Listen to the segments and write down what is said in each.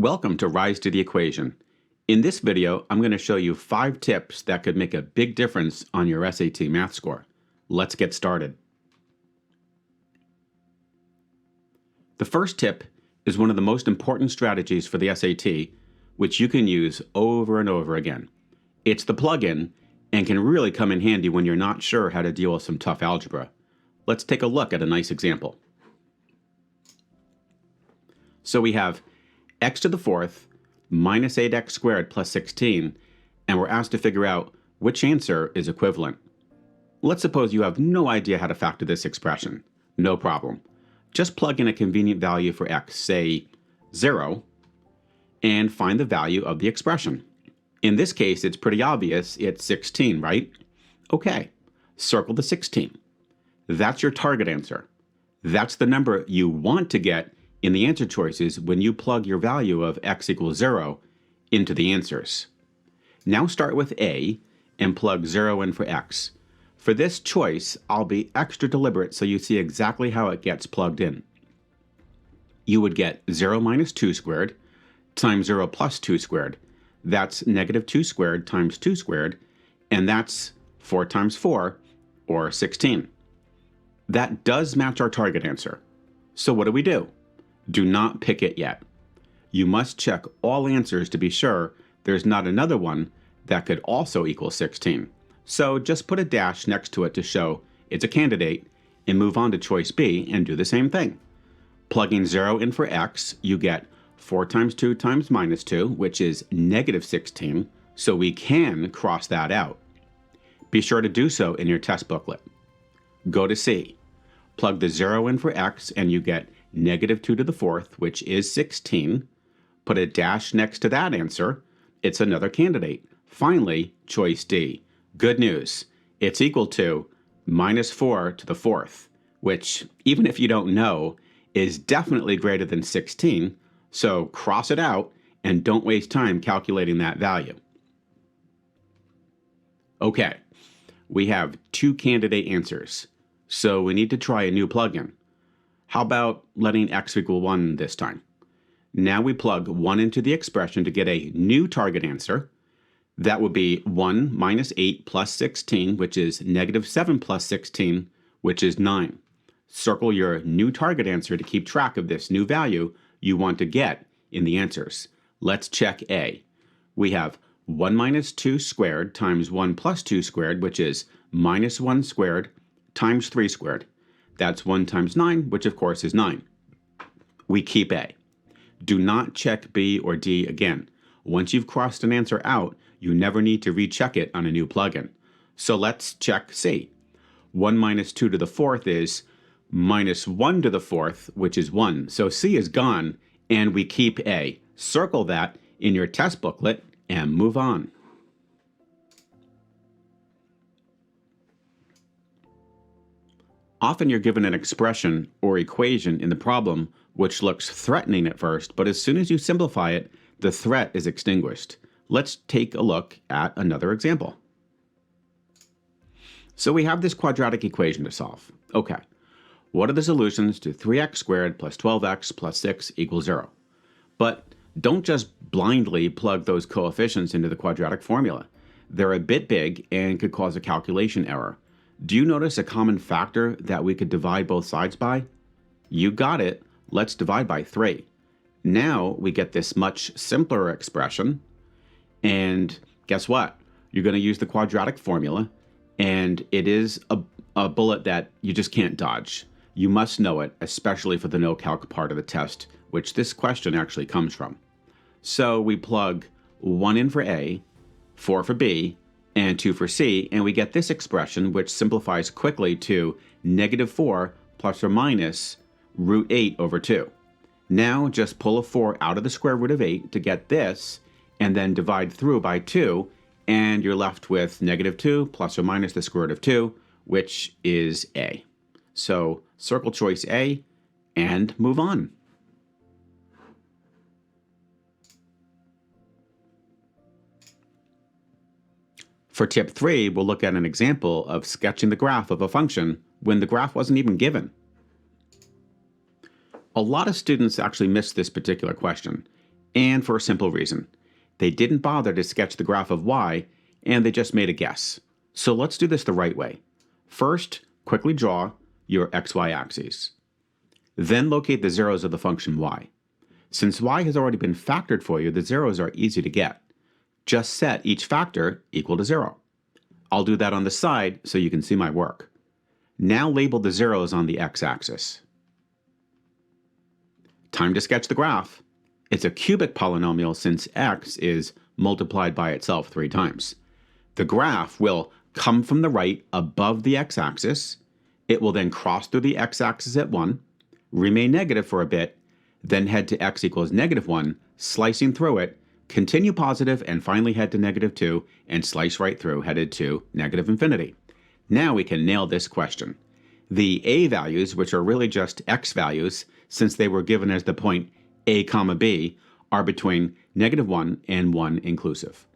Welcome to Rise to the Equation. In this video, I'm going to show you 5 tips that could make a big difference on your SAT math score. Let's get started. The first tip is one of the most important strategies for the SAT, which you can use over and over again. It's the plug-in and can really come in handy when you're not sure how to deal with some tough algebra. Let's take a look at a nice example. So we have x to the fourth minus 8x squared plus 16, and we're asked to figure out which answer is equivalent. Let's suppose you have no idea how to factor this expression. No problem. Just plug in a convenient value for x, say 0, and find the value of the expression. In this case, it's pretty obvious. It's 16, right? Okay, circle the 16. That's your target answer. That's the number you want to get in the answer choices when you plug your value of x equals 0 into the answers. Now start with A and plug 0 in for x. For this choice, I'll be extra deliberate so you see exactly how it gets plugged in. You would get 0 minus 2 squared times 0 plus 2 squared. That's negative 2 squared times 2 squared, and that's 4 times 4, or 16. That does match our target answer. So what do? Do not pick it yet. You must check all answers to be sure there's not another one that could also equal 16. So just put a dash next to it to show it's a candidate and move on to choice B and do the same thing. Plugging 0 in for x, you get 4 times 2 times minus 2, which is negative 16, so we can cross that out. Be sure to do so in your test booklet. Go to C. Plug the 0 in for x and you get negative 2 to the fourth, which is 16. Put a dash next to that answer. It's another candidate. Finally, choice D. Good news. It's equal to minus 4 to the fourth, which, even if you don't know, is definitely greater than 16. So cross it out and don't waste time calculating that value. Okay, we have 2 candidate answers. So we need to try a new plug-in. How about letting x equal 1 this time? Now we plug 1 into the expression to get a new target answer. That would be 1 minus 8 plus 16, which is negative 7 plus 16, which is 9. Circle your new target answer to keep track of this new value you want to get in the answers. Let's check A. We have 1 minus 2 squared times 1 plus 2 squared, which is minus 1 squared times 3 squared. That's 1 times 9, which of course is 9. We keep A. Do not check B or D again. Once you've crossed an answer out, you never need to recheck it on a new plugin. So let's check C. 1 minus 2 to the fourth is minus 1 to the fourth, which is 1. So C is gone, and we keep A. Circle that in your test booklet and move on. Often you're given an expression or equation in the problem which looks threatening at first, but as soon as you simplify it, the threat is extinguished. Let's take a look at another example. So we have this quadratic equation to solve. Okay, what are the solutions to 3x squared plus 12x plus 6 equals 0? But don't just blindly plug those coefficients into the quadratic formula. They're a bit big and could cause a calculation error. Do you notice a common factor that we could divide both sides by? You got it. Let's divide by 3. Now we get this much simpler expression. And guess what? You're going to use the quadratic formula. And it is a bullet that you just can't dodge. You must know it, especially for the no-calc part of the test, which this question actually comes from. So we plug 1 in for A, 4 for B, and 2 for C, and we get this expression, which simplifies quickly to negative 4 plus or minus root 8 over 2. Now just pull a 4 out of the square root of 8 to get this, and then divide through by 2, and you're left with negative 2 plus or minus the square root of 2, which is A. So circle choice A and move on. For tip 3, we'll look at an example of sketching the graph of a function when the graph wasn't even given. A lot of students actually miss this particular question, And for a simple reason. They didn't bother to sketch the graph of y, and they just made a guess. So let's do this the right way. First, quickly draw your xy axes. Then locate the zeros of the function y. Since y has already been factored for you, the zeros are easy to get. Just set each factor equal to 0. I'll do that on the side so you can see my work. Now label the zeros on the x-axis. Time to sketch the graph. It's a cubic polynomial since x is multiplied by itself 3 times. The graph will come from the right above the x-axis. It will then cross through the x-axis at 1, remain negative for a bit, then head to x equals -1, slicing through it, continue positive, and finally head to -2, and slice right through, headed to -infinity. Now we can nail this question. The a values, which are really just x values, since they were given as the point a comma b, are between -1 and 1 inclusive.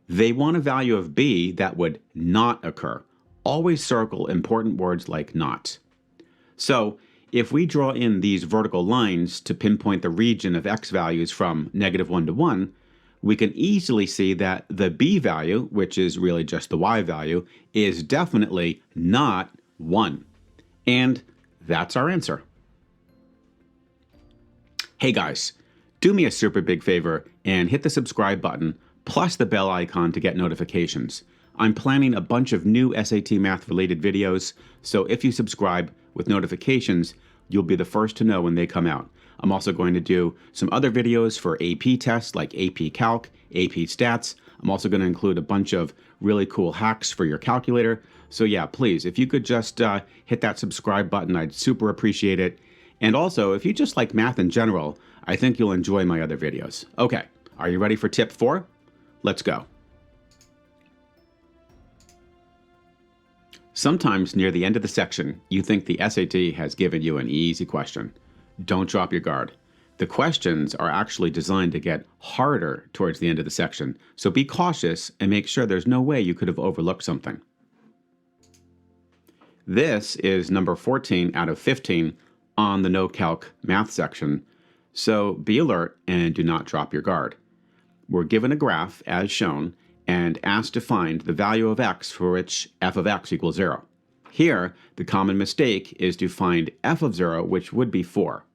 They want a value of b that would not occur. Always circle important words like not. So if we draw in these vertical lines to pinpoint the region of x values from -1 to 1, we can easily see that the b value, which is really just the y value, is definitely not 1. And that's our answer. Hey guys, do me a super big favor and hit the subscribe button plus the bell icon to get notifications. I'm planning a bunch of new SAT math related videos, so if you subscribe with notifications, you'll be the first to know when they come out. I'm also going to do some other videos for AP tests like AP Calc, AP Stats. I'm also going to include a bunch of really cool hacks for your calculator. So yeah, please, if you could just hit that subscribe button, I'd super appreciate it. And also, if you just like math in general, I think you'll enjoy my other videos. Okay, are you ready for tip 4? Let's go. Sometimes near the end of the section, you think the SAT has given you an easy question. Don't drop your guard. The questions are actually designed to get harder towards the end of the section, so be cautious and make sure there's no way you could have overlooked something. This is number 14 out of 15 on the No Calc math section, so be alert and do not drop your guard. We're given a graph as shown and asked to find the value of x for which f of x equals 0. Here, the common mistake is to find f of 0, which would be 4.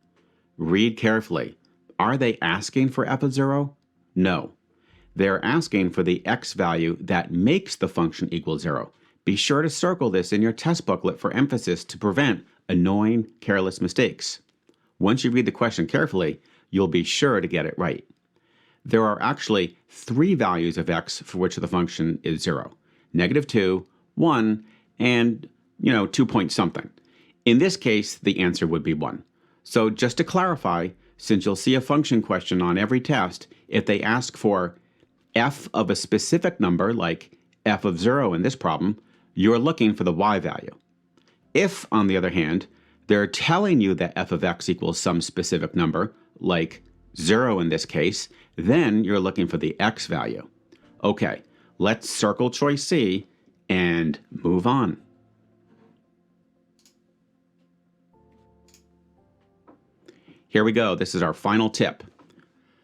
Read carefully. Are they asking for f of 0? No. They're asking for the x value that makes the function equal 0. Be sure to circle this in your test booklet for emphasis to prevent annoying, careless mistakes. Once you read the question carefully, you'll be sure to get it right. There are actually 3 values of x for which the function is 0. -2, 1, and 2 point something. In this case, the answer would be 1. So just to clarify, since you'll see a function question on every test, if they ask for f of a specific number, like f of 0 in this problem, you're looking for the y value. If, on the other hand, they're telling you that f of x equals some specific number, like 0 in this case, then you're looking for the x value. Okay, let's circle choice C and move on. Here we go. This is our final tip.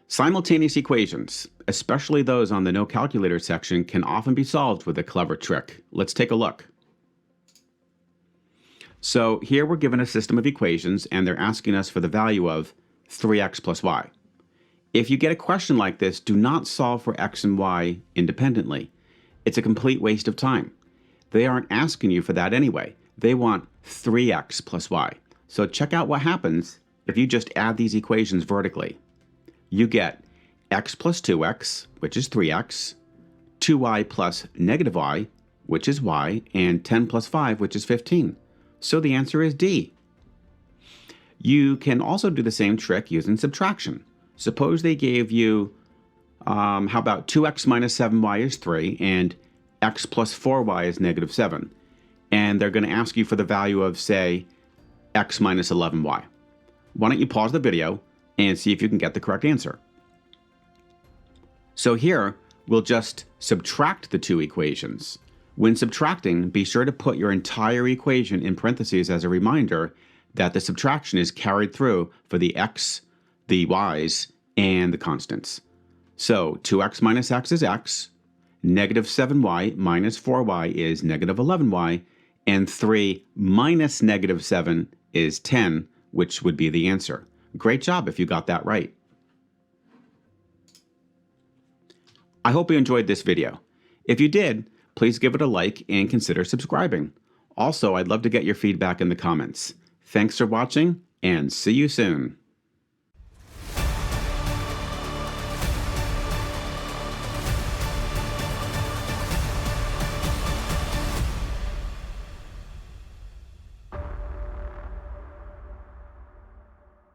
Simultaneous equations, especially those on the no calculator section, can often be solved with a clever trick. Let's take a look. So here we're given a system of equations and they're asking us for the value of 3x plus y. If you get a question like this, do not solve for x and y independently. It's a complete waste of time. They aren't asking you for that anyway. They want 3x plus y. So check out what happens if you just add these equations vertically. You get x plus 2x, which is 3x, 2y plus -y, which is y, and 10 plus 5, which is 15. So the answer is D. You can also do the same trick using subtraction. Suppose they gave you, how about 2x minus 7y is 3, and x plus 4y is -7. And they're going to ask you for the value of, say, x minus 11y. Why don't you pause the video and see if you can get the correct answer. So here, we'll just subtract the two equations. When subtracting, be sure to put your entire equation in parentheses as a reminder that the subtraction is carried through for the x, the y's, and the constants. So 2x minus x is x, negative 7y minus 4y is negative 11y, and 3 minus negative 7 is 10, which would be the answer. Great job if you got that right. I hope you enjoyed this video. If you did, please give it a like and consider subscribing. Also, I'd love to get your feedback in the comments. Thanks for watching, and see you soon.